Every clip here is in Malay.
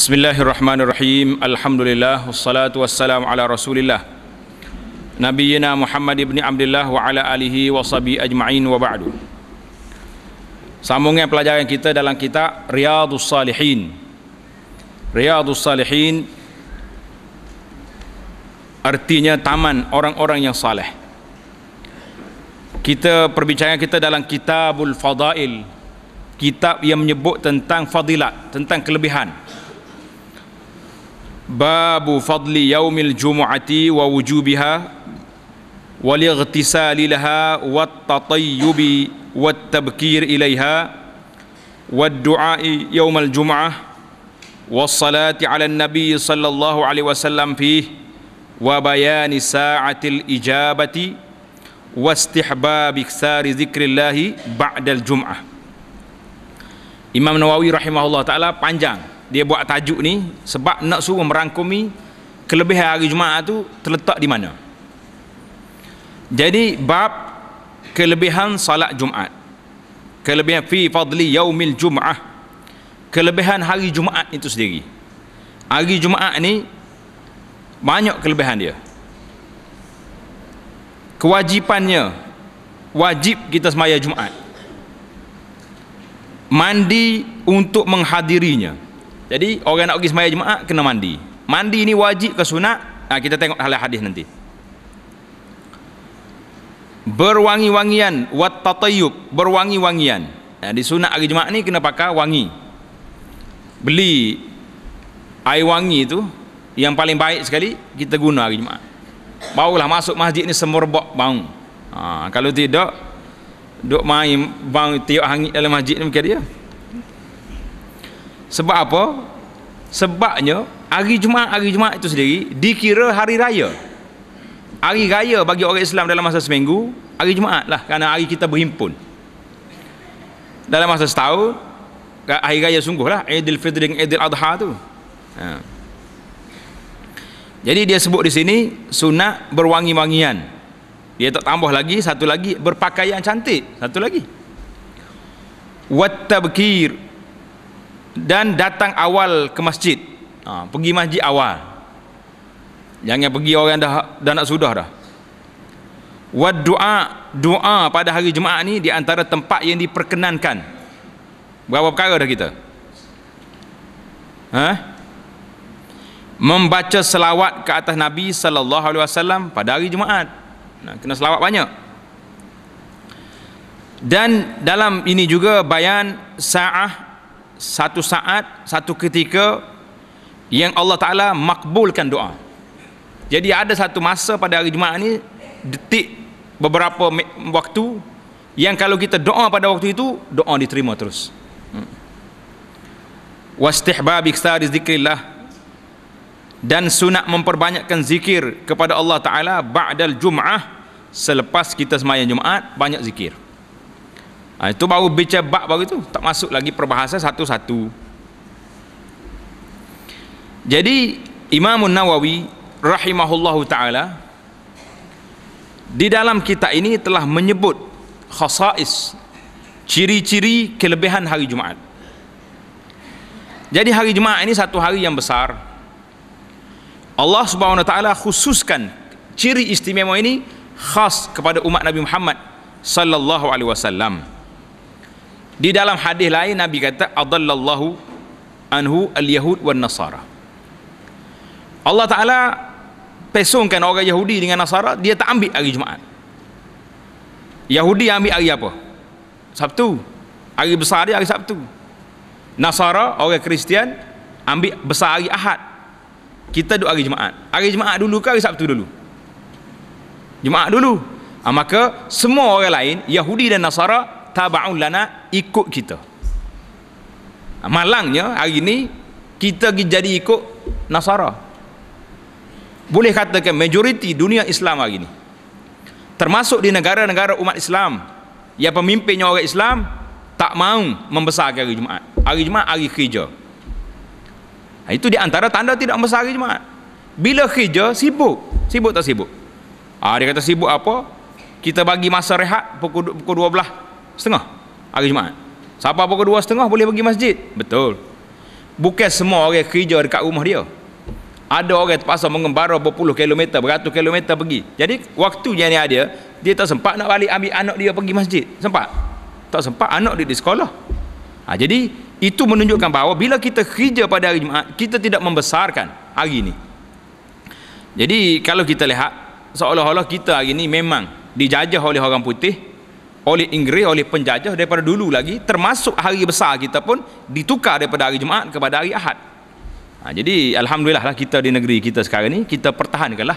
Bismillahirrahmanirrahim. Alhamdulillah wassalatu wassalamu ala Rasulillah Nabiyyina Muhammad ibn Abdullah wa ala alihi wa sahbihi ajma'in wa ba'du. Sambungan pelajaran kita dalam kitab Riyadhus Salihin. Riyadhus Salihin artinya taman orang-orang yang saleh. Perbincangan kita dalam Kitabul Fadail, kitab yang menyebut tentang fadilat, tentang kelebihan. Babu fadli yaumil jumu'ati wa wujubiha wal ightisali laha wat tatayyubi wat tabkir ilaiha wad du'ai yaumal jumu'ah was salati ala nabi sallallahu alaihi wasallam fihi wa bayani sa'atil ijabati wastihbab iktsari zikrillahi ba'dal jum'ah. Imam Nawawi rahimahullah taala panjang dia buat tajuk ni sebab nak suruh merangkumi kelebihan hari Jumaat tu terletak di mana. Jadi bab kelebihan salat Jumaat, kelebihan fi fadli yaumil jum'ah, kelebihan hari Jumaat itu sendiri. Hari Jumaat ni banyak kelebihan dia. Kewajipannya, wajib kita semaya Jumaat. Mandi untuk menghadirinya. Jadi orang nak pergi semaya Jumaat kena mandi. Mandi ni wajib ke sunat? Kita tengok dalam hadis nanti. Berwangi-wangian, wat tatayyub, berwangi-wangian. Di sunat hari Jumaat ni kena pakai wangi. Beli air wangi tu yang paling baik sekali kita guna hari Jumaat. Barulah masuk masjid ni semerbak bau. Kalau tidak duk main bau tiup hangit dalam masjid ni mungkin dia. Sebab apa? Sebabnya hari Jumaat itu sendiri dikira hari raya. Hari raya bagi orang Islam dalam masa seminggu, hari Jumaat lah, kerana hari kita berhimpun. Dalam masa setahun, hari raya sungguh lah, Aidil Fitri dengan Aidil Adha tu. Jadi dia sebut di sini sunat berwangi-wangian. Dia tak tambah lagi, satu lagi berpakaian cantik, satu lagi. Wat tabkir, dan datang awal ke masjid. Pergi masjid awal, jangan pergi orang dah nak sudah dah. Wad doa pada hari Jumaat ni di antara tempat yang diperkenankan. Berapa perkara dah kita? Membaca selawat ke atas Nabi sallallahu alaihi wasallam pada hari Jumaat. Kena selawat banyak. Dan dalam ini juga bayan satu saat, satu ketika yang Allah Ta'ala makbulkan doa. Jadi ada satu masa pada hari Jumaat ni, detik beberapa waktu yang kalau kita doa pada waktu itu, doa diterima terus. Wastihbab iktsari zikrillah, dan sunat memperbanyakkan zikir kepada Allah Ta'ala ba'dal jum'ah, selepas kita sembahyang Jumaat banyak zikir. Itu baru bicara bab baru itu, tak masuk lagi perbahasan satu-satu. Jadi Imam Nawawi rahimahullahu ta'ala di dalam kitab ini telah menyebut khasais, ciri-ciri kelebihan hari Jumaat. Jadi hari Jumaat ini satu hari yang besar. Allah Subhanahu wa ta'ala khususkan ciri istimewa ini khas kepada umat Nabi Muhammad sallallahu alaihi wasallam. Di dalam hadis lain Nabi kata adallallahu anhu al-yahud wan nasara. Allah Ta'ala pesongkan orang Yahudi dengan Nasara, dia tak ambil hari Jumaat. Yahudi ambil hari apa? Sabtu. Hari besar dia hari Sabtu. Nasara, orang Kristian, ambil besar hari Ahad. Kita duduk hari Jumaat. Hari Jumaat dulu ke hari Sabtu dulu? Jumaat dulu. Maka semua orang lain, Yahudi dan Nasara, taba'un lana, ikut kita. Malangnya hari ini kita jadi ikut Nasara. Boleh katakan majoriti dunia Islam hari ini, termasuk di negara-negara umat Islam yang pemimpinnya orang Islam, tak mahu membesarkan hari Jumaat. Hari Jumaat hari kerja. Itu di antara tanda tidak membesar hari Jumaat. Bila kerja sibuk tak sibuk? Dia kata sibuk apa? Kita bagi masa rehat pukul 12:30 hari Jumaat. Siapa pukul 2:30 boleh pergi masjid? Betul. bukan semua orang kerja dekat rumah dia. Ada orang terpaksa mengembara berpuluh kilometer, beratus kilometer pergi. Jadi waktu yang ada, dia tak sempat nak balik ambil anak dia pergi masjid. Sempat? Tak sempat, anak dia di sekolah. Jadi itu menunjukkan bahawa bila kita kerja pada hari Jumaat, kita tidak membesarkan hari ini. Jadi kalau kita lihat, seolah-olah kita hari ini memang dijajah oleh orang putih, oleh Inggeris, oleh penjajah daripada dulu lagi, termasuk hari besar kita pun ditukar daripada hari Jumaat kepada hari Ahad. Jadi alhamdulillah lah kita di negeri kita sekarang ni, kita pertahankanlah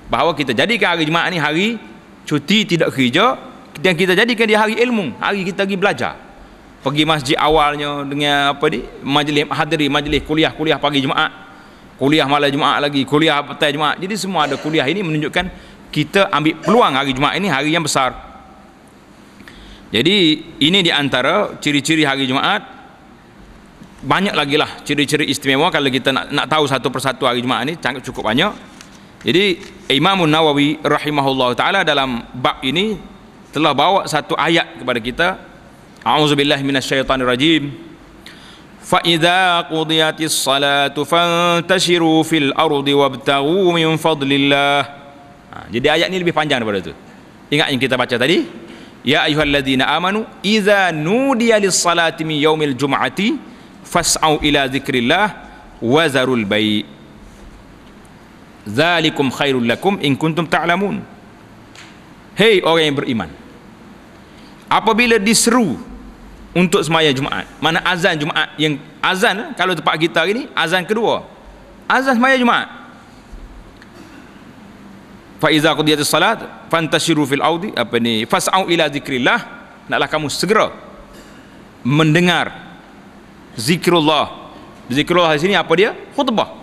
bahawa kita jadikan hari Jumaat ni hari cuti tidak kerja, dan kita jadikan dia hari ilmu, hari kita pergi belajar. Pergi masjid awalnya dengan apa ni, majlis hadiri majlis kuliah pagi Jumaat, kuliah malam Jumaat lagi, kuliah petang Jumaat. Jadi semua ada kuliah. Ini menunjukkan kita ambil peluang hari Jumaat ini hari yang besar. Jadi ini di antara ciri-ciri hari Jumaat. Banyak lagi lah ciri-ciri istimewa. Kalau kita nak tahu satu persatu hari Jumaat ini cukup banyak. Jadi Imam Nawawi rahimahullah ta'ala dalam bab ini telah bawa satu ayat kepada kita. A'udzubillahi minasyaitonirrajim. Fa idza qudiyatis salatu fantashiru fil ardi wabtaghu min fadlillah. Jadi ayat ni lebih panjang daripada tu. Ingat yang kita baca tadi, ya ayyuhalladzina amanu idza nudiya lis salati min yaumil jum'ati fas'au ila dzikrillah wa zarul bai'. Dzalikum khairul lakum in kuntum ta'lamun. Hei orang yang beriman, apabila diseru untuk sembahyang Jumaat, mana azan Jumaat, yang azan kalau tempat kita hari ni azan kedua, azan sembahyang Jumaat. Fa iza qudiyatis salat fantashiru fil ardi, apa ni, fas'au ila dzikrillah, naklah kamu segera mendengar zikrullah. Zikrullah di sini apa dia? Khutbah.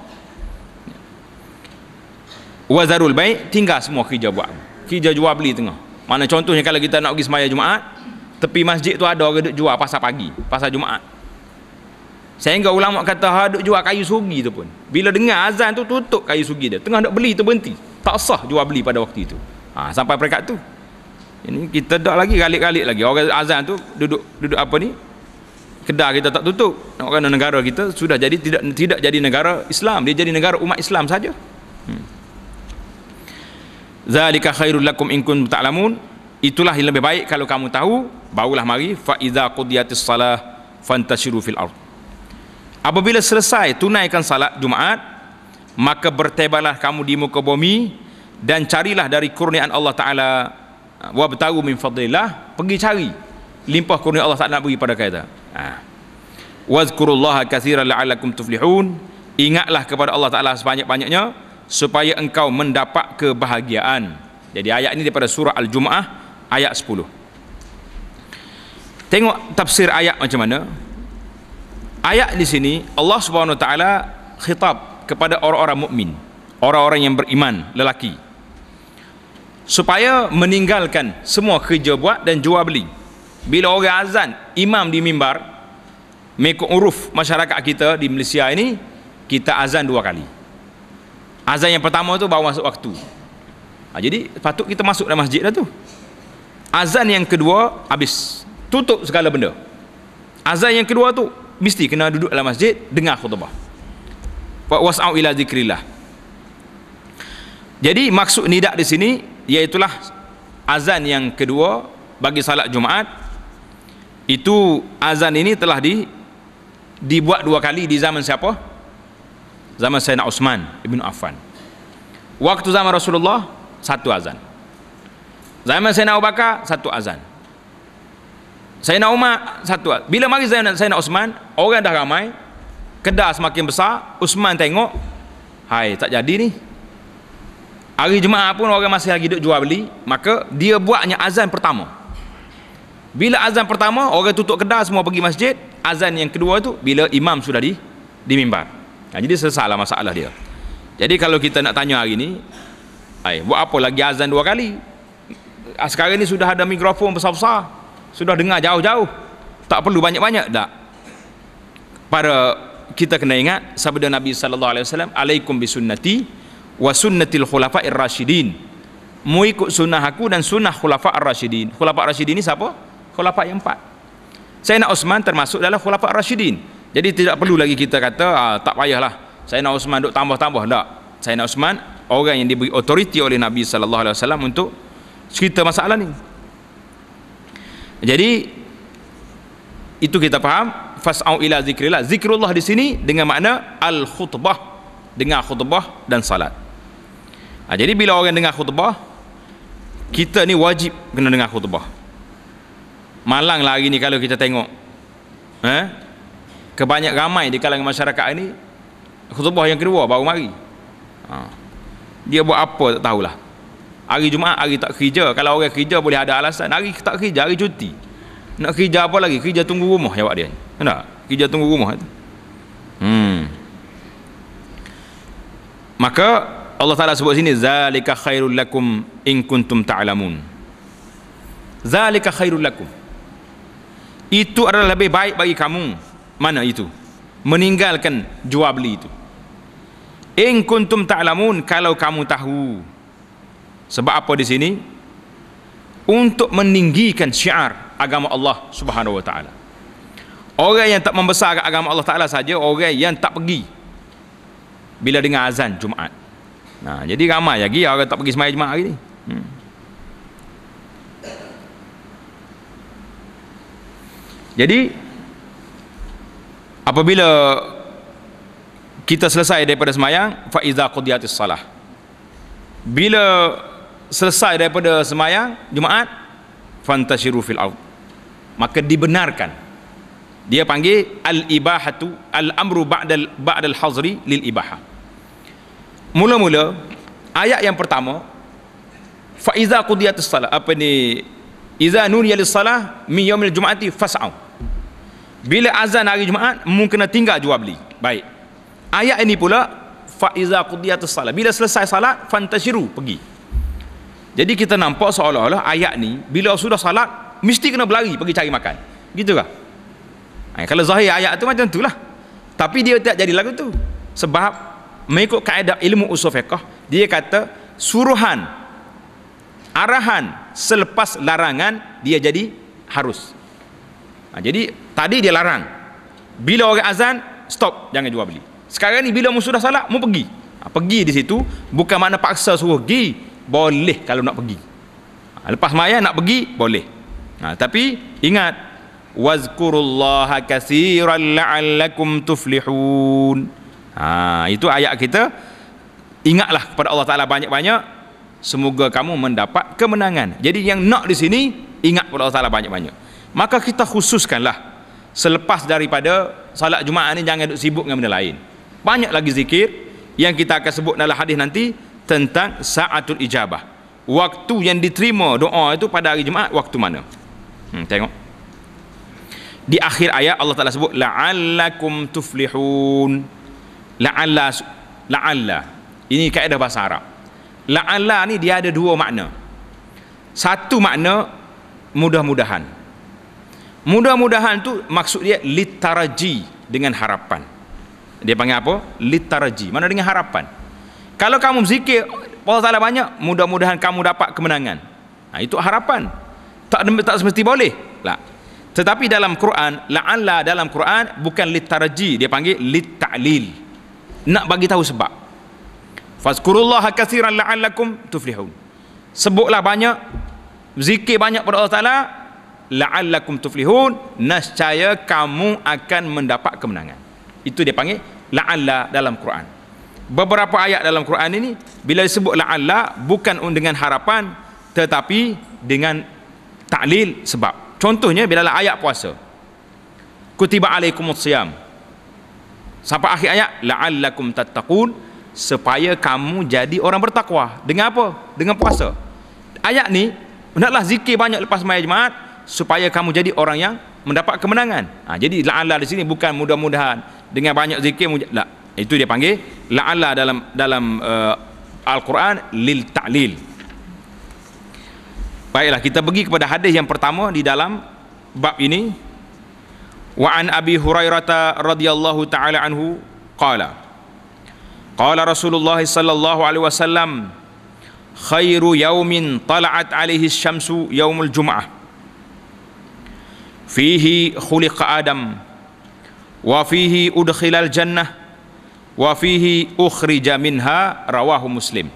Wazarul bai', tinggal semua kerja buat, kerja jual beli tengah. Mana contohnya kalau kita nak pergi sembahyang Jumaat, tepi masjid tu ada orang duk jual pasar pagi, pasar Jumaat. Sehingga ulama kata duk jual kayu sugi tu pun, bila dengar azan tu tutup kayu sugi dia, tengah nak beli tu berhenti, tak sah jual beli pada waktu itu. Sampai peringkat tu. Ini kita dak lagi galik-galik lagi orang azan tu duduk apa ni, kedai kita tak tutup. Kerana negara kita sudah jadi tidak jadi negara Islam, dia jadi negara umat Islam saja. Zalika khairul lakum in kuntum ta'lamun. Itulah yang lebih baik kalau kamu tahu, barulah mari. Fa idza qudiyatis salah fantashiru fil ard. Apabila selesai tunaikan salat Jumaat, maka bertebalah kamu di muka bumi dan carilah dari kurniaan Allah Taala, wabtaghu min fadlillah, pergi cari limpah kurnia Allah Taala nak bagi pada kita. Wazkurullaha katsiran la'allakum tuflihun. Ingatlah kepada Allah Taala sebanyak-banyaknya supaya engkau mendapat kebahagiaan. Jadi ayat ini daripada surah Al-Jumu'ah ayat 10. Tengok tafsir ayat macam mana. Ayat di sini Allah Subhanahu wa taala khitab kepada orang-orang mukmin, orang-orang yang beriman lelaki, supaya meninggalkan semua kerja buat dan jual beli. Bila orang azan, imam di mimbar, mengikut uruf masyarakat kita di Malaysia ini, kita azan 2 kali. Azan yang pertama tu baru masuk waktu. Jadi patut kita masuk dalam masjid dah tu. Azan yang kedua habis, tutup segala benda. Azan yang kedua tu mesti kena duduk dalam masjid dengar khutbah. Was'au ila dzikrillah. Jadi maksud nidak di sini iaitulah azan yang kedua bagi salat Jumaat. Itu azan ini telah dibuat 2 kali di zaman siapa? Zaman Sayyidina Uthman ibn Affan. Waktu zaman Rasulullah 1 azan. Zaman Sayyidina Abu Bakar 1 azan. Sayyidina Umar 1 azan. Bila mari Sayyidina Uthman, orang dah ramai, kedai semakin besar, Uthman tengok, hai tak jadi ni. Hari Jumaat pun orang masih lagi duduk jual beli, maka dia buatnya azan pertama. Bila azan pertama, orang tutup kedai semua pergi masjid. Azan yang kedua tu bila imam sudah di mimbar. Jadi selesailah masalah dia. Jadi kalau kita nak tanya hari ni, buat apa lagi azan 2 kali? Sekarang ni sudah ada mikrofon besar-besar, sudah dengar jauh-jauh, tak perlu banyak-banyak dah. Para kita kena ingat sabda Nabi sallallahu alaihi wasallam, alaikum bisunnati wa sunnatil khulafa'ir rasyidin. Mu ikut sunnah aku dan sunnah khulafa'ir rasyidin. Khulafa'ir rasyidin ni siapa? Khulafa' yang 4. Sayyidina Uthman termasuk dalam khulafa'ir rasyidin. Jadi tidak perlu lagi kita kata tak payahlah Sayyidina Uthman duk tambah-tambah. Tak. Sayyidina Uthman orang yang diberi autoriti oleh Nabi sallallahu alaihi wasallam untuk cerita masalah ni. Jadi itu kita faham fas'au ila zikrillah. Zikrullah di sini dengan makna al-khutbah, dengar khutbah dan salat. Jadi bila orang dengar khutbah, kita ni wajib kena dengar khutbah. Malang lah hari ni kalau kita tengok kebanyak ramai di kalangan masyarakat ini khutbah yang kedua baru mari. Dia buat apa tak tahulah. Hari Jumaat, hari tak kerja. Kalau orang kerja boleh ada alasan. Hari tak kerja, hari cuti. Nak kerja apa lagi? Kerja tunggu rumah jawab dia. Tak? Kerja tunggu rumah itu. Maka Allah Ta'ala sebut sini, zalika khairul lakum in kuntum ta'lamun. Zalika khairul lakum. Itu adalah lebih baik bagi kamu. Mana itu? Meninggalkan jual beli itu. In kuntum ta'lamun, kalau kamu tahu. Sebab apa di sini? Untuk meninggikan syiar agama Allah Subhanahu wa taala. Orang yang tak membesarkan agama Allah Taala saja orang yang tak pergi bila dengar azan Jumaat. Nah, jadi ramai lagi orang tak pergi sembahyang Jumaat hari ni. Jadi apabila kita selesai daripada sembahyang, fa iza qudiyatis salah. Bila selesai daripada sembahyang Jumaat, fantashiru fil ard. Maka dibenarkan. Dia panggil al-ibahatu, al-amru ba'dal hazri lil ibahah. Mula-mula ayat yang pertama, fa iza qudiyatis salah, apa ni, iza nudiya lis salah min yaumil jum'ati fas'au. Bila azan hari Jumaat, mungkin kena tinggal jual beli. Baik. Ayat ini pula fa iza qudiyatis salah, bila selesai salat fantashiru, pergi. Jadi kita nampak seolah-olah ayat ni bila sudah salat mesti kena berlari pergi cari makan. Gitu kah? Kalau zahir ayat tu macam itulah. Tapi dia tak jadi lagu tu. Sebab mengikut kaedah ilmu usul fiqh, dia kata suruhan, arahan selepas larangan dia jadi harus. Jadi tadi dia larang. Bila orang azan, stop, jangan jual beli. Sekarang ni bila mu sudah salat, mu pergi. Pergi di situ bukan makna paksa suruh pergi. Boleh kalau nak pergi. Lepas maya nak pergi boleh. Tapi ingat, wazkurullaha katsiran la'allakum tuflihun. Itu ayat kita. Ingatlah kepada Allah Taala banyak-banyak, semoga kamu mendapat kemenangan. Jadi yang nak di sini ingat kepada Allah Taala banyak-banyak. Maka kita khususkanlah selepas daripada salat Jumaat ni jangan duk sibuk dengan benda lain. Banyak lagi zikir yang kita akan sebut dalam hadis nanti tentang sa'atul ijabah, waktu yang diterima doa itu pada hari Jumaat, waktu mana. Tengok di akhir ayat Allah Ta'ala sebut la'allakum tuflihun. La'alla ini kaedah bahasa Arab. La'alla ni dia ada dua makna. Satu makna mudah-mudahan. Mudah-mudahan tu maksud dia litaraji, dengan harapan. Dia panggil apa? Litaraji, mana dengan harapan. Kalau kamu zikir Allah Ta'ala banyak, mudah-mudahan kamu dapat kemenangan. Itu harapan. Tak semesti boleh lah. Tetapi dalam Quran, la'alla dalam Quran bukan litaraji, dia panggil litta'lil, nak bagi tahu sebab. Fazkurullaha katsiran la'allakum tuflihun. Sebutlah banyak, zikir banyak pada Allah Ta'ala, la'allakum tuflihun, nescaya kamu akan mendapat kemenangan. Itu dia panggil la'alla dalam Quran. Beberapa ayat dalam Quran ini bila disebut la'alla bukan dengan harapan tetapi dengan ta'lil sebab. Contohnya bila ayat puasa, kutiba alaikumus siyam, sampai akhir ayat la'allakum tattaqun, supaya kamu jadi orang bertakwa. Dengan apa? Dengan puasa. Ayat ni hendaklah zikir banyak lepas sembahyang Jumaat supaya kamu jadi orang yang mendapat kemenangan. Jadi la'alla di sini bukan mudah-mudahan dengan banyak zikir lah. Itu dia panggil la'alla dalam Al-Quran lil ta'lil. Baiklah, kita pergi kepada hadis yang pertama di dalam bab ini. Wa an Abi Hurairah radhiyallahu taala anhu qala Rasulullah sallallahu alaihi wasallam khairu yaumin tala'at alaihi syamsu yaumul jum'ah fihi khuliqa Adam wa fihi udkhilal jannah wa fihi ukhrija minha, rawahu Muslim.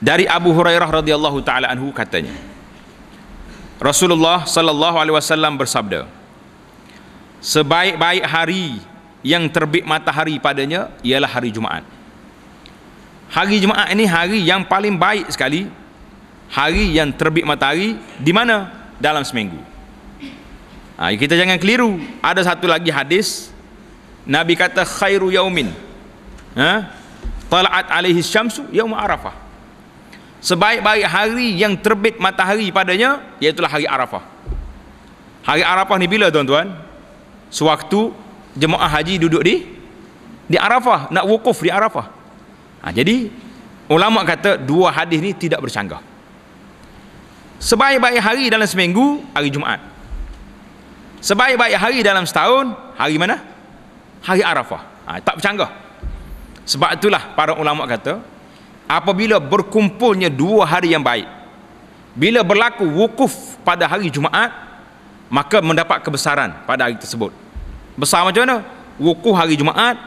Dari Abu Hurairah radhiyallahu taala anhu katanya, Rasulullah sallallahu alaihi wasallam bersabda, sebaik-baik hari yang terbit matahari padanya ialah hari Jumaat. Hari Jumaat ini hari yang paling baik sekali, hari yang terbit matahari di mana? Dalam seminggu. Kita jangan keliru. Ada satu lagi hadis, Nabi kata khairu yaumin tala'at alaihi syamsu yaum Arafah. Sebaik-baik hari yang terbit matahari padanya iaitulah hari Arafah. Hari Arafah ni bila tuan-tuan? Sewaktu jemaah haji duduk di Arafah, nak wukuf di Arafah. Jadi ulama kata dua hadis ni tidak bercanggah. Sebaik-baik hari dalam seminggu hari Jumaat. Sebaik-baik hari dalam setahun hari mana? Hari Arafah. Tak bercanggah. Sebab itulah para ulama kata, apabila berkumpulnya dua hari yang baik, bila berlaku wukuf pada hari Jumaat, maka mendapat kebesaran pada hari tersebut. Besar macam mana? Wukuf hari Jumaat,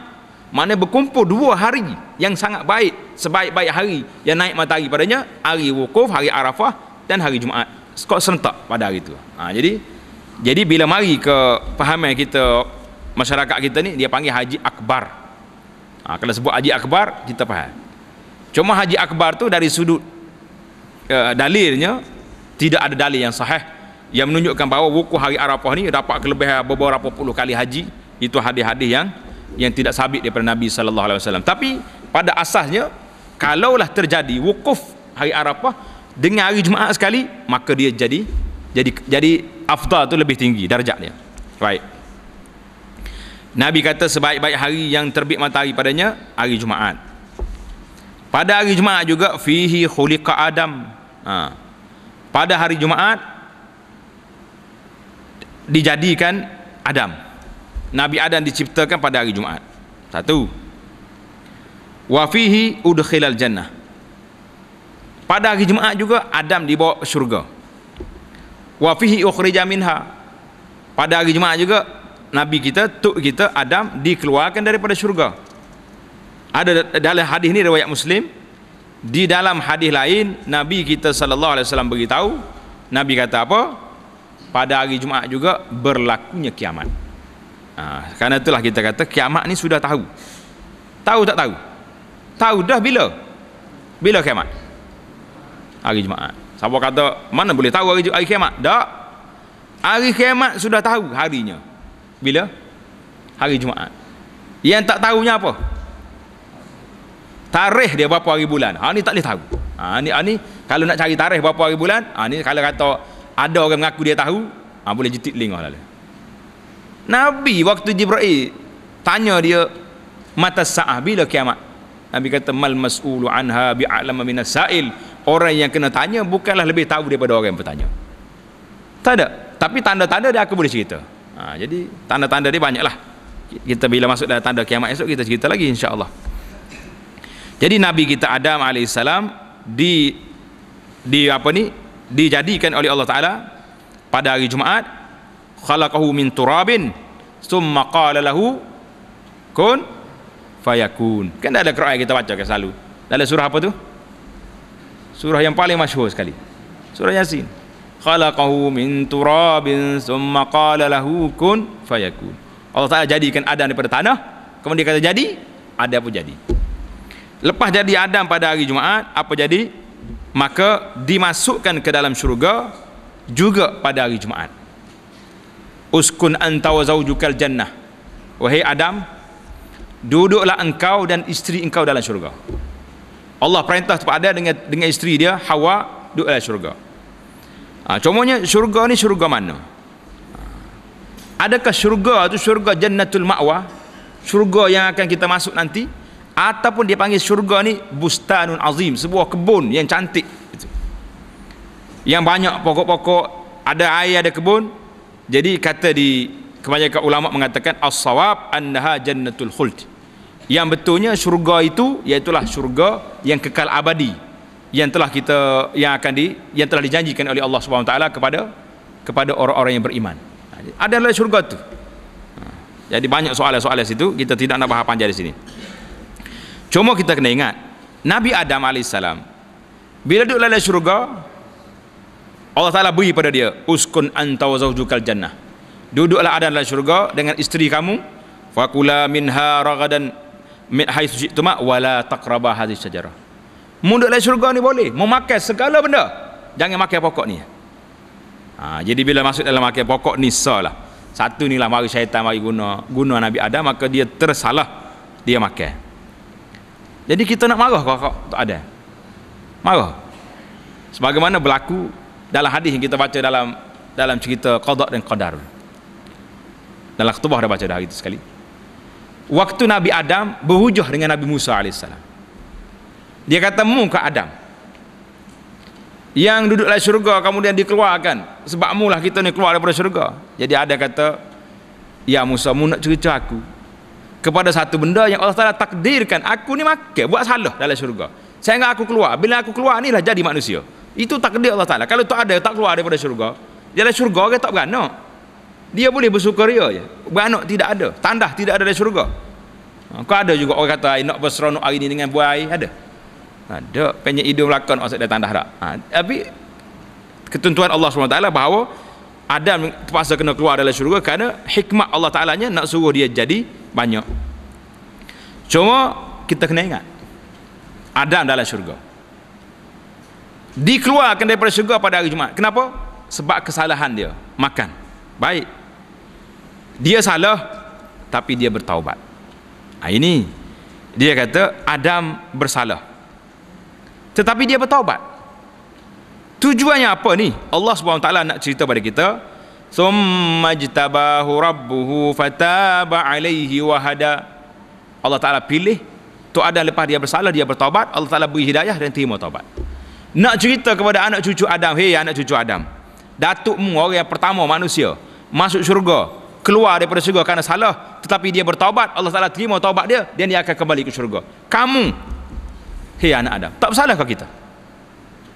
mana berkumpul dua hari yang sangat baik, sebaik-baik hari yang naik matahari padanya, hari wukuf, hari Arafah dan hari Jumaat, skot serentak pada hari itu. Jadi bila mari ke pahaman kita, masyarakat kita ni, dia panggil Haji Akbar. Kalau sebut Haji Akbar, kita faham. Cuma Haji Akbar tu dari sudut dalilnya, tidak ada dalil yang sahih yang menunjukkan bahawa wukuf hari Arafah ni dapat kelebihan beberapa puluh kali haji. Itu hadis-hadis yang tidak sabit daripada Nabi sallallahu alaihi wasallam. Tapi pada asasnya, kalaulah terjadi wukuf hari Arafah dengan hari Jumaat sekali, maka dia jadi afdal tu lebih tinggi darjatnya. Baik. Nabi kata sebaik-baik hari yang terbit matahari padanya hari Jumaat. Pada hari Jumaat juga fihi khuliqa Adam. Pada hari Jumaat dijadikan Adam. Nabi Adam diciptakan pada hari Jumaat. Satu. Wa fihi udkhilal jannah. Pada hari Jumaat juga Adam dibawa ke syurga. Wa fihi ukhrija minha. Pada hari Jumaat juga Nabi kita, tok kita Adam dikeluarkan daripada syurga. Ada dalam hadis ni riwayat Muslim. Di dalam hadis lain Nabi kita sallallahu alaihi wasallam beritahu, Nabi kata apa? Pada hari Jumaat juga berlakunya kiamat. Karena itulah kita kata kiamat ni sudah tahu. Tahu tak tahu? Tahu dah bila? Bila kiamat? Hari Jumaat. Siapa kata mana boleh tahu hari kiamat? Tak. Hari kiamat sudah tahu harinya. Bila? Hari Jumaat. Yang tak tahunya apa? Tarikh dia berapa hari bulan. Ni tak boleh tahu. Ni kalau nak cari tarikh berapa hari bulan, ni kalau kata ada orang mengaku dia tahu, boleh jetit lingah lah. Nabi waktu Jibril tanya dia mata sa'ah, bila kiamat? Nabi kata mal mas'ulu anha bi'alama minas sa'il. Orang yang kena tanya bukanlah lebih tahu daripada orang yang bertanya. Tak ada. Tapi tanda-tanda dia aku boleh cerita. Jadi tanda-tanda dia banyaklah. Kita bila masuk dalam tanda kiamat esok kita cerita lagi insya-Allah. Jadi Nabi kita Adam alaihissalam dijadikan oleh Allah Taala pada hari Jumaat, khalaqahu min turabin summa qala lahu kun fayakun. Kan ada Quran kita baca kan selalu. Dalam surah apa tu? Surah yang paling masyhur sekali. Surah Yasin. Khalaqahu min turabin summa qala lahu kun fayakun. Allah Taala jadikan Adam daripada tanah, kemudian dia kata jadi, ada pun jadi. Lepas jadi Adam pada hari Jumaat, apa jadi? Maka dimasukkan ke dalam syurga juga pada hari Jumaat. Uskun anta wa zaujukal jannah. Wahai Adam, duduklah engkau dan isteri engkau dalam syurga. Allah perintah kepada Adam dengan isteri dia Hawa duduk dalam syurga. Cumanya syurga ni syurga mana? Adakah syurga itu syurga jannatul ma'wa, syurga yang akan kita masuk nanti, ataupun dia panggil syurga ni bustanun azim, sebuah kebun yang cantik yang banyak pokok-pokok, ada air, ada kebun. Jadi kata di kebanyakan ulama mengatakan as-sawab annaha jannatul khuld. Yang betulnya syurga itu iaitulah syurga yang kekal abadi, yang telah telah dijanjikan oleh Allah Subhanahu wa taala kepada orang-orang yang beriman. Ada dalam syurga tu. Jadi banyak soalan-soalan situ, kita tidak nak bahas panjang di sini. Cuma kita kena ingat, Nabi Adam alaihissalam bila duduk dalam syurga, Allah Ta'ala beri pada dia, uskun anta wa zawjukal jannah. Duduklah Adam dalam syurga dengan isteri kamu, fakula minha ragadan min haitsu syi'tuma wa la taqraba hadhihi syajarah. Mu duduk dalam syurga ni boleh, mau makan segala benda, jangan makan pokok ni. Jadi bila masuk dalam makan pokok ni salah. Satu ni lah mari syaitan mari guna Nabi Adam, maka dia tersalah, dia makan. Jadi kita nak marah kok tak ada. Marah. Sebagaimana berlaku dalam hadis yang kita baca dalam cerita qada dan qadar. Dalam khutbah dah baca dah hari itu sekali. Waktu Nabi Adam berhujah dengan Nabi Musa alaihissalam. Dia kata, "Mu ke Adam yang duduk dalam syurga kemudian dikeluarkan, sebab mu lah kita ni keluar daripada syurga." Jadi ada kata, "Ya Musa, mu nak cerita aku kepada satu benda yang Allah Ta'ala takdirkan aku ni makan, buat salah dalam syurga. Sehingga aku keluar, bila aku keluar ni lah jadi manusia. Itu takdir Allah Ta'ala. Kalau tak ada, tak keluar daripada syurga, dalam syurga orang tak beranak. Dia boleh bersukaria je, beranak tidak ada, tandah tidak ada dalam syurga. Kau ada juga orang kata, nak berseronok hari ni dengan buah air, ada? Ada, penyek hidung belakang maksud dia tandah tak? Tapi ketentuan Allah SWT bahawa Adam terpaksa kena keluar dalam syurga kerana hikmat Allah Ta'alanya nak suruh dia jadi banyak. Cuma kita kena ingat, Adam dalam syurga dikeluarkan daripada syurga pada hari Jumaat. Kenapa? Sebab kesalahan dia makan. Baik, dia salah tapi dia bertaubat. Ini dia kata Adam bersalah tetapi dia bertaubat. Tujuannya apa ni? Allah SWT nak cerita pada kita, summa jtabahu rabbuhu fataba alaihi wa hada. Allah Ta'ala pilih tu Adam, lepas dia bersalah dia bertaubat, Allah Ta'ala beri hidayah dan terima taubat. Nak cerita kepada anak cucu Adam, hei anak cucu Adam, datukmu orang yang pertama manusia masuk syurga, keluar daripada syurga kerana salah, tetapi dia bertaubat, Allah Ta'ala terima taubat dia dan dia akan kembali ke syurga. Kamu, hei anak Adam, tak bersalah kau kita?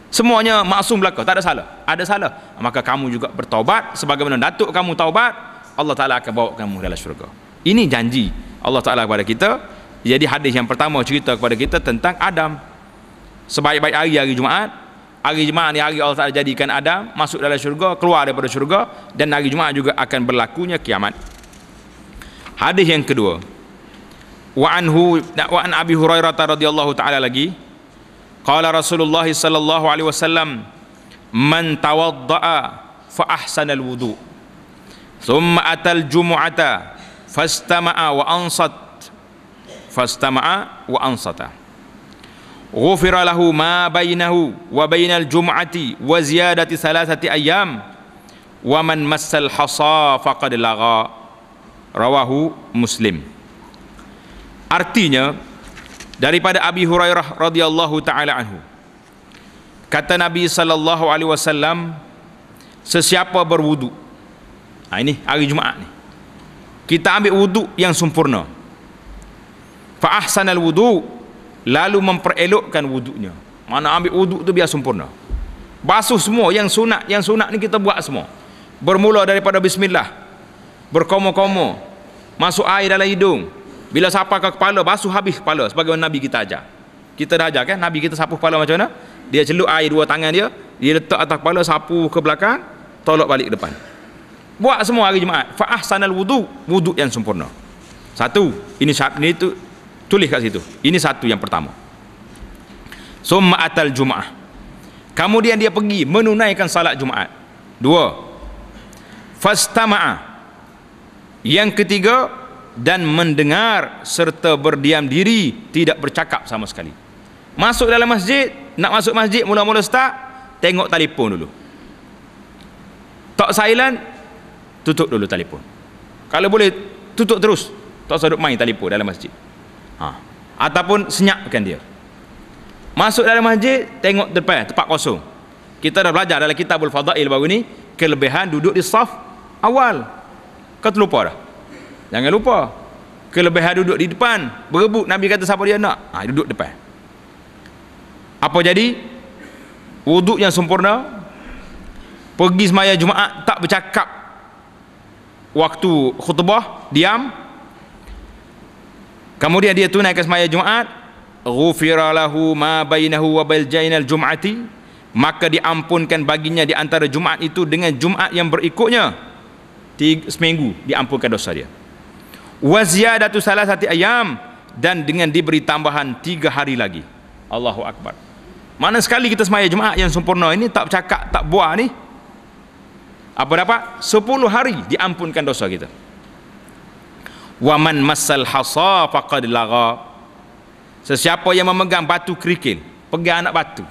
Semuanya maksum belaka, tak ada salah. Ada salah, maka kamu juga bertaubat sebagaimana datuk kamu taubat, Allah Ta'ala akan bawa kamu dalam syurga. Ini janji Allah Ta'ala kepada kita. Jadi hadis yang pertama cerita kepada kita tentang Adam. Sebaik-baik hari Jumaat. Hari Jumaat ni hari Allah Ta'ala jadikan Adam masuk dalam syurga, keluar daripada syurga, dan hari Jumaat juga akan berlakunya kiamat. Hadis yang kedua, wa an Abi Hurairah radhiyallahu ta'ala lagi, qala Rasulullah sallallahu alaihi wasallam, man tawadda'a fa ahsana al-wudu thumma atal jumu'ata fastama'a wa ansata ghufira lahu ma bainahu wa bainal jum'ati wa ziyadati thalathati ayyam wa man massal hasa faqad lagha. Rawahu Muslim. Artinya daripada Abi Hurairah radhiyallahu taala anhu, kata Nabi sallallahu alaihi wasallam, sesiapa berwudu, ini hari Jumaat ni kita ambil wudu yang sempurna, fa ahsanal wudu, lalu memperelokkan wudunya. Mana ambil wudu tu biar sempurna, basuh semua yang sunat ni kita buat semua, bermula daripada bismillah, berkomo-komo, masuk air dalam hidung, bila sapu ke kepala basuh habis kepala sebagaimana Nabi kita ajar. Kita dah ajar kan Nabi kita sapu kepala macam mana? Dia celup air dua tangan dia letak atas kepala, sapu ke belakang, tolak balik ke depan. Buat semua hari Jumaat. Fa ahsanal wudu yang sempurna. Satu, ini tu tulis kat situ. Ini satu yang pertama. Summa atal Jumaah. Kemudian dia pergi menunaikan salat Jumaat. Dua, fastama'a. Yang ketiga, dan mendengar serta berdiam diri, tidak bercakap sama sekali. Masuk dalam masjid, nak masuk masjid mula-mula start, tengok telefon dulu. Tak silent, tutup dulu telefon. Kalau boleh tutup terus, tak usah duk main telefon dalam masjid. Ataupun senyapkan dia. Masuk dalam masjid, tengok depan tempat kosong. Kita dah belajar dalam Kitabul Fadail baru ni, kelebihan duduk di saf awal. Kau terlupa dah? Jangan lupa. Kelebihan duduk di depan, berebut, Nabi kata siapa dia nak, duduk depan. Apa jadi? Wuduk yang sempurna, pergi sembahyang Jumaat tak bercakap, waktu khutbah diam, kemudian dia tunaikan sembahyang Jumaat, ghufira lahu ma bainahu wa bainal jum'ati, maka diampunkan baginya di antara Jumaat itu dengan Jumaat yang berikutnya, seminggu diampunkan dosa dia. Wa ziyadatu salasati ayam, dan dengan diberi tambahan 3 hari lagi. Allahu Akbar. Mana sekali kita sembahyang Jumaat yang sempurna ini, tak bercakap, tak buah ni, apa dapat? 10 hari diampunkan dosa kita. Wa man massal hasa faqad lagha, sesiapa yang memegang batu kerikil, pegang anak batu,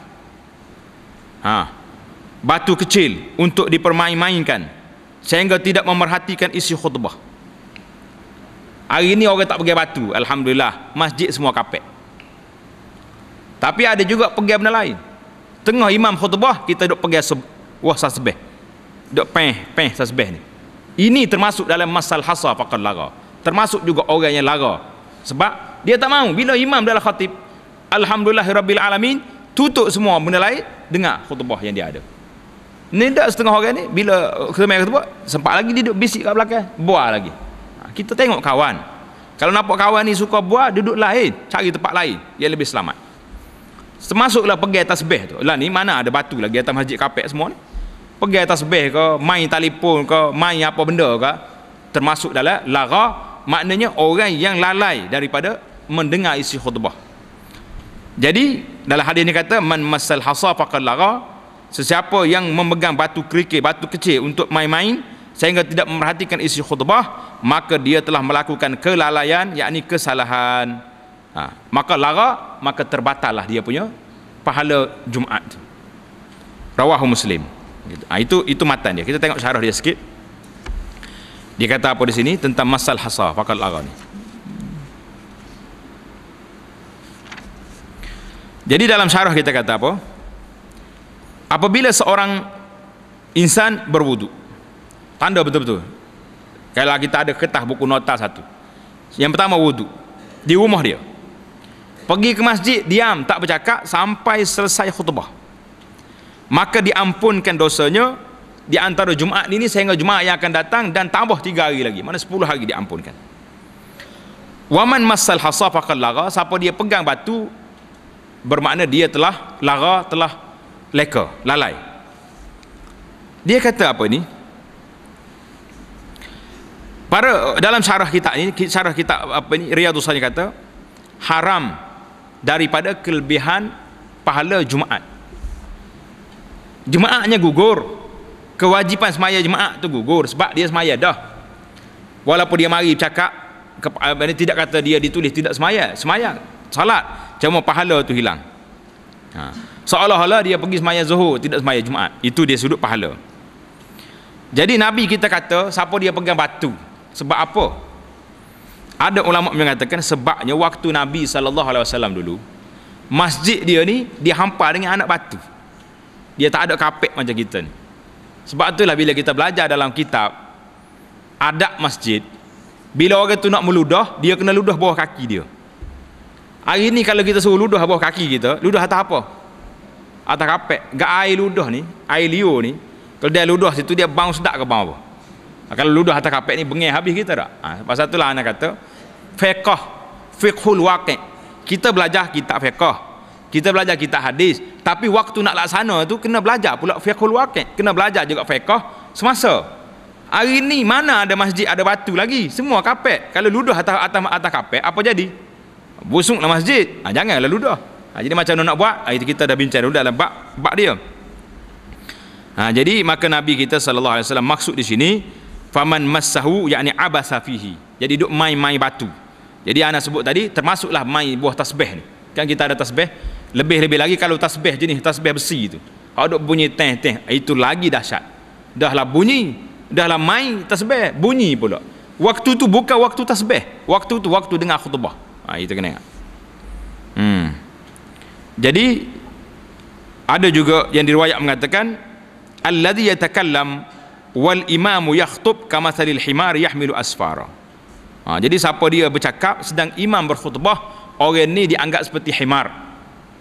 batu kecil untuk dipermain-mainkan sehingga tidak memerhatikan isi khutbah. Hari ini orang tak pegang batu, alhamdulillah, masjid semua kapek. Tapi ada juga pegang benda lain. Tengah imam khutbah, kita duk pegang tasbih, duk peh tasbih ni. Ini termasuk dalam masal hasa faqad lagha, termasuk juga orang yang lara. Sebab dia tak mahu bila imam dalam khatib alhamdulillahirabbil alamin, tutup semua benda lain, dengar khutbah yang dia ada. Ni dak setengah orang ni bila sembahyang khutbah sempat lagi dia duduk bisik kat belakang, buah lagi. Kita tengok kawan, kalau nampak kawan ni suka buah, duduk lain, cari tempat lain yang lebih selamat. Termasuklah pegang tasbih tu. Lah ni mana ada batu lagi atas masjid kapek semua ni. Pegang tasbih ke, main telefon ke, main apa benda ke, termasuk dalam lara, maknanya orang yang lalai daripada mendengar isi khutbah. Jadi dalam hadis ni kata man masal hasa faqad lara, sesiapa yang memegang batu kerikil, batu kecil untuk main-main sehingga tidak memerhatikan isi khutbah, maka dia telah melakukan kelalaian, yakni kesalahan. Maka lara, maka terbatallah dia punya pahala Jumaat. Rawahu Muslim. Itu matan dia. Kita tengok syarah dia sikit. Dia kata apa di sini tentang masal hasa faqad lara ni. Jadi dalam syarah kita kata apa? Apabila seorang insan berwudu, tanda betul-betul. Kalau kita ada kertas buku nota satu. Yang pertama wudu di rumah dia. Pergi ke masjid, diam, tak bercakap sampai selesai khutbah. Maka diampunkan dosanya di antara Jumaat ini sehingga Jumaat yang akan datang, dan tambah 3 hari lagi. Mana 10 hari diampunkan. Waman massal hasa faqad lara, siapa dia pegang batu, bermakna dia telah lara, telah leka, lalai. Dia kata apa ni? Dalam syarah kita ini, syarah kita apa ni, Riyadhus Shalihin kata haram daripada kelebihan pahala Jumaat. Jumaatnya gugur, kewajipan semaya Jumaat tu gugur sebab dia semaya dah. Walaupun dia mari cakap tidak kata dia ditulis tidak semaya salat, cuma pahala tu hilang. Seolah-olah dia pergi semaya Zuhur, tidak semaya Jumaat. Itu dia sudut pahala. Jadi Nabi kita kata siapa dia pegang batu, sebab apa? Ada ulama mengatakan sebabnya waktu Nabi SAW dulu, masjid dia ni dihampar dengan anak batu. Dia tak ada kapek macam kita ni. Sebab itulah bila kita belajar dalam kitab adab masjid, bila orang tu nak meludah, dia kena ludah bawah kaki dia. Hari ni kalau kita suruh ludah bawah kaki kita, ludah atas apa? Atas kapek. Gak air ludah ni, air liur ni, kalau dia ludah situ, dia bang sedap ke bang apa? Kalau ludah atas kapek ni bengih habis kita tak? Pasal itulah anak kata fiqhul waqi'. Kita belajar kitab fiqh, kita belajar kitab hadis, tapi waktu nak laksana tu kena belajar pula fiqhul waqi', kena belajar juga fiqh semasa. Hari ni mana ada masjid ada batu lagi, semua kapek. Kalau ludah atas kapek, apa jadi? Busuklah masjid. Janganlah ludah. Jadi macam mana nak buat? Itu kita dah bincang dulu dalam bab dia. Jadi maka Nabi kita sallallahu alaihi wasallam maksud di sini faman massahu, yakni abasa fihi. Jadi duk main-main batu. Jadi ana sebut tadi termasuklah main buah tasbih ni. Kan kita ada tasbih, lebih-lebih lagi kalau tasbih jenis tasbih besi tu. Kalau duk bunyi teh, itu lagi dahsyat. Dahlah bunyi, dahlah main tasbih, bunyi pula. Waktu tu bukan waktu tasbih, waktu tu waktu dengar khutbah. Itu kena ingat. Jadi ada juga yang diriwayat mengatakan alladhi yatakallam wal imamu yakhtub kamathalil himar yahmilu asfara. Jadi siapa dia bercakap sedang imam berkhutbah, orang ni dianggap seperti himar.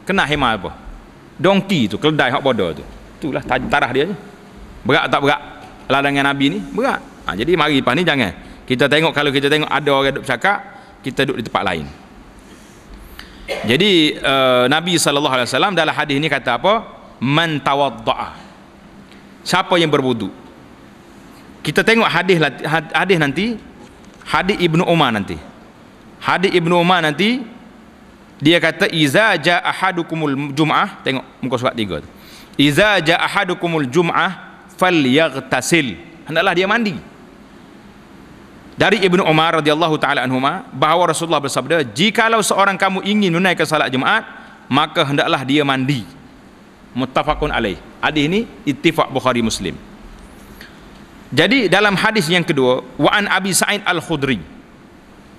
Kena himar apa? Dongki tu, keledai hak bodoh tu. Itulah tarah dia je. Berat tak berat? Ladangan Nabi ni berat. Jadi mari lepas ni jangan kita tengok, kalau kita tengok ada orang duduk bercakap, kita duduk di tempat lain. Jadi Nabi SAW dalam hadis ni kata apa? Man tawadda'a, siapa yang berwuduk. Kita tengok hadis nanti, hadis Ibnu Umar nanti. Hadis Ibnu Umar nanti dia kata iza jaa ahadukumul jum'ah, tengok muka surat 3 tu. Iza jaa ahadukumul jum'ah falyaghtasil, hendaklah dia mandi. Dari Ibnu Umar radhiyallahu taala anhuma bahawa Rasulullah bersabda, jikalau seorang kamu ingin menunaikan salat Jumaat, maka hendaklah dia mandi. Muttafaqun alaih. Hadis ini ittifaq Bukhari Muslim. Jadi dalam hadis yang kedua, wa an Abi Sa'id Al-Khudri,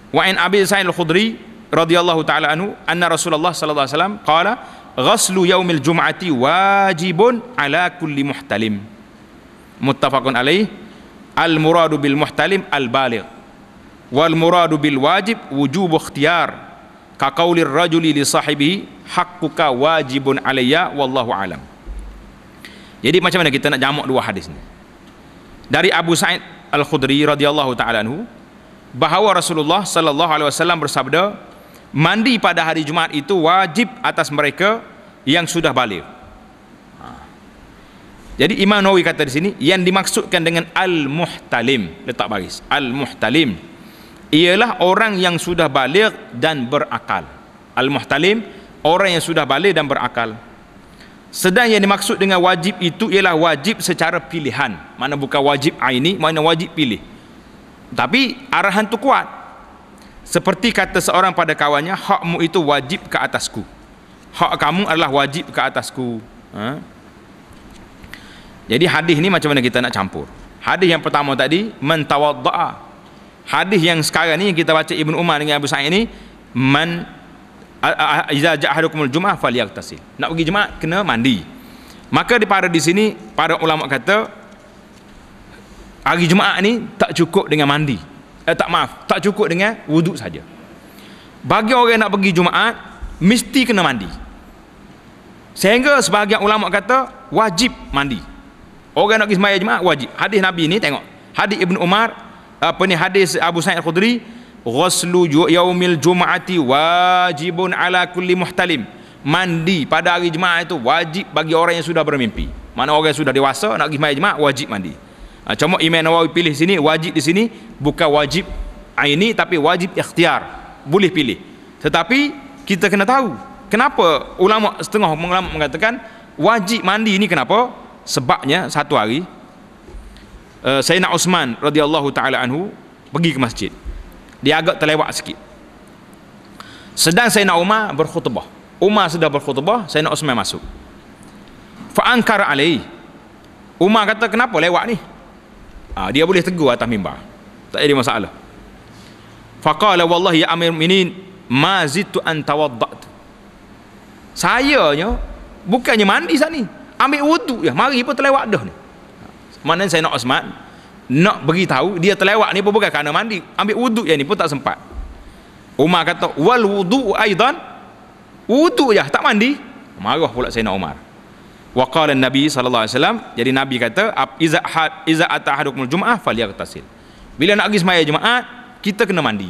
wa an Abi Sa'id Al-Khudri radhiyallahu taala anhu anna Rasulullah sallallahu alaihi wasallam qala ghaslu yaumil jum'ati wajibun ala kulli muhtalim. Muttafaqun alaih. Al muradu bil muhtalim al baligh wal muradu bil wajib wujub ikhtiyar ka qaulir rajuli li sahibihi haqquka wajibun alayya wallahu alam. Jadi macam mana kita nak jamak dua hadis ni? Dari Abu Sa'id Al-Khudri radhiyallahu taala anhu bahawa Rasulullah sallallahu alaihi wasallam bersabda, mandi pada hari Jumaat itu wajib atas mereka yang sudah baligh. Jadi Imam Nawawi kata di sini yang dimaksudkan dengan al-muhtalim, letak baris, al-muhtalim ialah orang yang sudah baligh dan berakal. Al-muhtalim orang yang sudah baligh dan berakal. Sedang yang dimaksud dengan wajib itu ialah wajib secara pilihan, mana bukan wajib aini, mana wajib pilih. Tapi arahan tu kuat. Seperti kata seorang pada kawannya, hakmu itu wajib ke atasku, hak kamu adalah wajib ke atasku. Jadi hadis ni macam mana kita nak campur? Hadis yang pertama tadi man tawadda'a. Hadis yang sekarang ni yang kita baca Ibnu Umar dengan Abu Sa'id ni, man iza ja'a ahadukumul jum'ah falyaghtasil. Nak pergi Jumaat kena mandi. Maka di sini para ulama kata hari Jumaat ni tak cukup dengan mandi. Tak cukup dengan wuduk saja. Bagi orang yang nak pergi Jumaat mesti kena mandi. Sehingga sebahagian ulama kata wajib mandi. Orang nak pergi sembahyang Jumaat wajib. Hadis Nabi ni tengok. Hadis Ibnu Umar, hadis Abu Sa'id Al-Khudri, ghuslu yaumil jum'ati wajibun ala kulli muhtalim. Mandi pada hari Jumaat itu wajib bagi orang yang sudah bermimpi. Mana orang yang sudah dewasa nak pergi sembahyang Jumaat wajib mandi. Cuma Imam Nawawi pilih sini wajib di sini bukan wajib aini tapi wajib ikhtiar. Boleh pilih. Tetapi kita kena tahu kenapa setengah ulama mengatakan wajib mandi ini kenapa? Sebabnya satu hari Sayyidina Uthman radhiyallahu taala anhu pergi ke masjid. Dia agak terlewat sikit. Sedang Sayyidina Umar berkhutbah. Umar sudah berkhutbah, Sayyidina Uthman masuk. Fa ankara alaihi. Umar kata, kenapa lewat ni? Dia boleh tegur atas mimbar. Tak ada masalah. Faqala wallahi ya amir mu'minin ma zidtu an tawaddatu. Sayanya bukannya mandi saat ni, ambil wuduk je, mari pun terlewat dah ni. Mana saya nak Osman nak beritahu dia terlewat ni pun bukan kerana mandi, ambil wuduk je ni pun tak sempat. Umar kata wal wudu aidan, wuduk je tak mandi. Marah pula Sayyidina Umar. Wa qala Nabi sallallahu alaihi wasallam, jadi Nabi kata iza atahadukumul jum'ah falyaghtasil. Bila nak pergi sembahyang Jumaat kita kena mandi.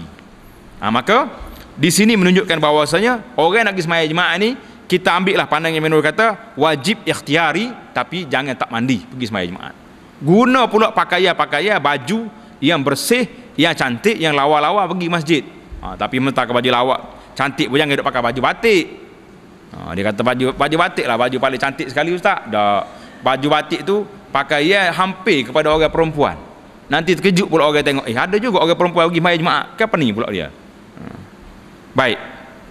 Maka di sini menunjukkan bahawasanya orang nak pergi sembahyang Jumaat ni kita ambil lah pandang yang menurut kata wajib ikhtiari, tapi jangan tak mandi pergi sembahyang Jumaat. Guna pula pakaian baju yang bersih, yang cantik, yang lawa-lawa pergi masjid. Tapi mentah ke baju lawak cantik pun jangan duk pakai baju batik. Dia kata baju batik lah baju paling cantik sekali ustaz. Dah baju batik tu pakaian hampir kepada orang perempuan. Nanti terkejut pula orang tengok, ada juga orang perempuan pergi sembahyang Jumaat. Kenapa ni pula dia? Baik,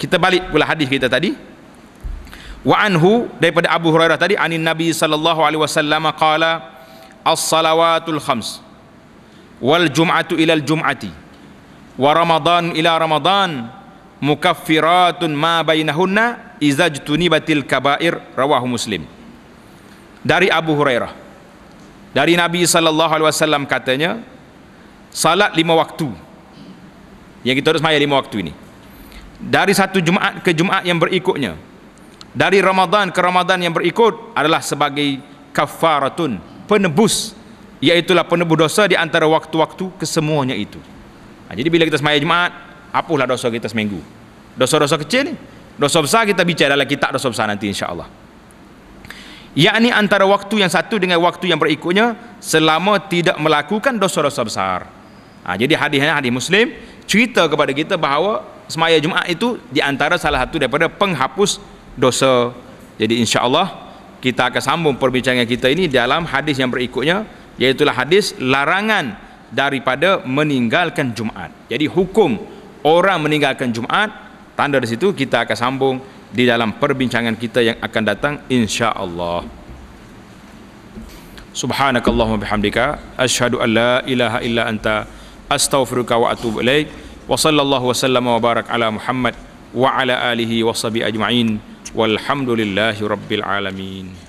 kita balik pula hadis kita tadi. Wa anhu, daripada Abu Hurairah tadi, anin Nabi sallallahu alaihi wasallam qala as-salawatul khams wal jum'atu ilal jum'ati wa ramadan ila ramadan mukaffiratun ma bainahunna izajtunibatil kabair, rawahu Muslim. Dari Abu Hurairah, dari Nabi sallallahu alaihi wasallam katanya, salat 5 waktu yang kita harus sembahyang 5 waktu ini, dari satu Jumaat ke Jumaat yang berikutnya, dari Ramadan ke Ramadan yang berikut adalah sebagai kafaratun, penebus iaitulah penebus dosa di antara waktu-waktu kesemuanya itu. Jadi bila kita sembahyang Jumaat, hapuslah dosa kita seminggu. Dosa-dosa kecil ni, dosa besar kita bicara dalam kitab dosa besar nanti insya-Allah. Yakni antara waktu yang satu dengan waktu yang berikutnya selama tidak melakukan dosa-dosa besar. Jadi hadisnya hadis Muslim cerita kepada kita bahawa sembahyang Jumaat itu di antara salah satu daripada penghapus dosa. Jadi insya-Allah kita akan sambung perbincangan kita ini dalam hadis yang berikutnya, iaitulah hadis larangan daripada meninggalkan Jumaat. Jadi hukum orang meninggalkan Jumaat, tanda di situ kita akan sambung di dalam perbincangan kita yang akan datang insya-Allah. Subhanakallahumma bihamdika asyhadu an la ilaha illa anta astaghfiruka wa atubu ilaik. Wa sallallahu wasallam wa barak ala Muhammad wa ala alihi wa sahbihi ajma'in. Walhamdulillahi rabbil alamin.